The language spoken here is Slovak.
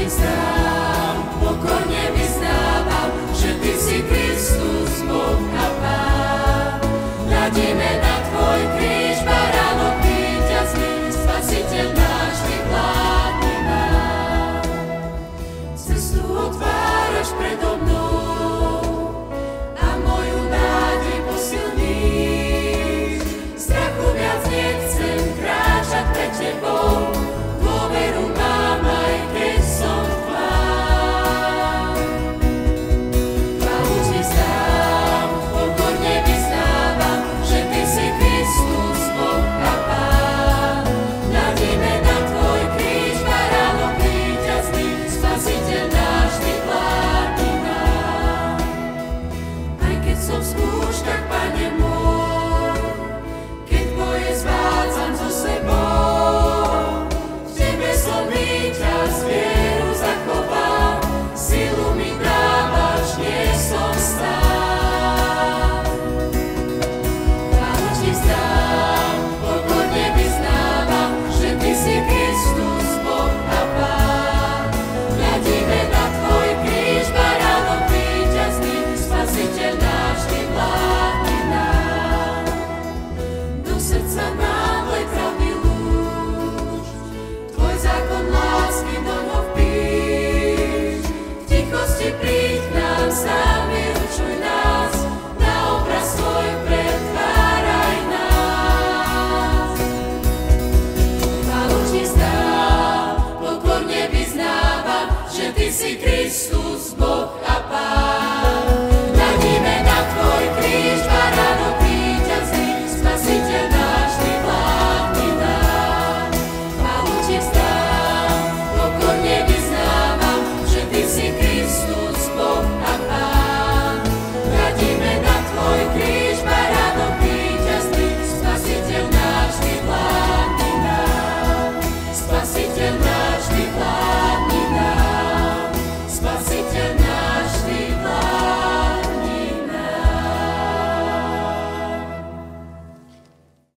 ti vzdám, pokorne vyznávam, že ty si Kristus, Boh a Pán. Hľadíme na tvoj kríž, baránok víťazný, Spasiteľ náš, vyplátni nám. Cestu otváraš predo mnou a moju nádej posilníš. Strachu viac nechcem kráčať pred tebou, dôveru mám, aj keď som tvár. Chválu ti vzdám, pokorne vyznávam, že ty si Kristus, Boh a Pán. Hľadíme na tvoj kríž, baránok víťazný, Spasiteľ náš, vyplátni nám. Aj keď som v skúškach, Pane môj, keď boje zvádzam so sebou, v tebe som víťaz, vieru zachovám, silu mi dávaš, nie som sám. Chválu ti vzdám, pokorne vyznávam, že ty si Kristus, Boh a Pán. Hľadíme na tvoj kríž, baránok víťazný, Spasiteľ náš, vyplátni nám. Do srdca nám vlej pravdy lúč, tvoj zákon lásky do ňoho vpíš. V tichosti príď k nám, sám vyučuj nás, na obraz svoj pretváraj nás. Chválu ti vzdám, pokorne vyznávam, že ty si Kristus,